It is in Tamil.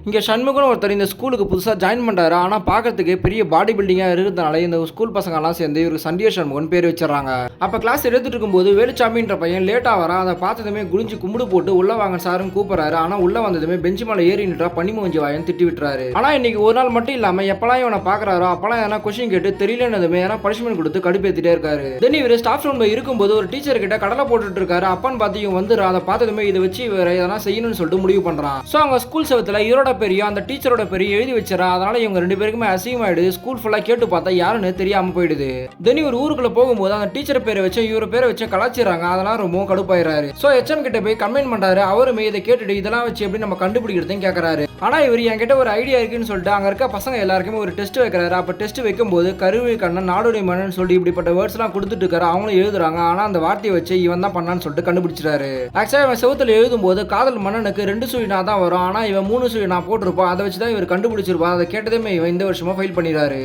இங்கே சண்முகன் ஒருத்தர் இந்த ஸ்கூலுக்கு புதுசாக ஜாயின் பண்ணுறாரு. ஆனால் பார்க்கறதுக்கு பெரிய பாடி பில்டிங்காக இருக்கிறதுனால இந்த ஸ்கூல் பசங்கள்லாம் சேர்ந்து இவருக்கு சண்டிய சண்முகன் பேர் வச்சிடறாங்க. அப்போ கிளாஸ் எடுத்துட்டு இருக்கும்போது வேலுச்சாமின்ற பையன் லேட்டாக வரான். அதை பார்த்ததுமே குடிஞ்சு கும்பிடு போட்டு உள்ள வாங்க சாருன்னு கூப்பிட்றாரு. ஆனால் உள்ள வந்ததுமே பெஞ்சு மேலே ஏறி நின்றா பண்ணி மூஞ்சி வாயன் திட்டி விட்டுறாரு. ஆனால் இன்னைக்கு ஒரு நாள் மட்டும் இல்லாமல் எப்பெல்லாம் இவனை பார்க்குறாரோ அப்பெல்லாம் எதனா கொஸ்டின் கேட்டு தெரியலன்னதுமே ஏன்னா பனிஷ்மெண்ட் கொடுத்து கடுப்பேற்றிட்டே இருக்காரு. தென் இவர் ஸ்டாஃப் ரூம்ல இருக்கும்போது ஒரு டீச்சர் கிட்ட கடலை போட்டுட்டு இருக்காரு. அப்பன்னு பார்த்து இவன் வந்து அதை பார்த்ததுமே இதை வச்சு இவர் எதனா செய்யணும்னு சொல்லிட்டு முடிவு பண்றான். ஸோ அவங்க ஸ்கூல் செவத்துல இவரோட பெரிய அந்த டீச்சரோட பெரிய எழுதி வச்சிடறா. அதனால இவங்க ரெண்டு பேருக்குமே அசிங்கமாயிடுது. ஸ்கூல் ஃபுல்லா கேட்டு பார்த்தா யாருன்னு தெரியாம போயிடுது. தென் இவர் ஊருக்குள்ள போகும்போது அந்த டீச்சர் பேரை வச்சு இவர பேரை வச்சு கலாச்சிடுறாங்க. அதெல்லாம் ரொம்ப கடுப்பாயிராரு. ஸோ எச்எம் கிட்ட போய் கம்ப்ளைண்ட் பண்றாரு. அவருமே இதை கேட்டுட்டு இதெல்லாம் வச்சு எப்படி நம்ம கண்டுபிடிக்கிறதுன்னு கேட்கறாரு. ஆனா இவர் என்கிட்ட ஒரு ஐடியா இருக்குன்னு சொல்லிட்டு அங்க இருக்க பசங்க எல்லாருக்குமே ஒரு டெஸ்ட் வைக்கிறாரு. அப்ப டெஸ்ட் வைக்கும்போது கருவி கண்ணன் நாடுடைய மன்னன் சொல்லி இப்படிப்பட்ட வேர்ட்ஸ் எல்லாம் கொடுத்துட்டு இருக்காரு. அவங்களும் எழுதுறாங்க. ஆனா அந்த வார்த்தையை வச்சு இவன் தான் பண்ணான்னு சொல்லிட்டு கண்டுபிடிச்சிட்டாரு. ஆக்சுவலா இவன் செவத்துல எழுதும் போது காதல் மன்னனுக்கு 2 சுழினா தான் வரும். ஆனா இவன் 3 சுழினா போட்டிருப்பான். அதை வச்சுதான் இவர் கண்டுபிடிச்சிருப்பான். அதை கேட்டதுமே இவன் இந்த வருஷமா ஃபெயில் பண்ணிடுறாரு.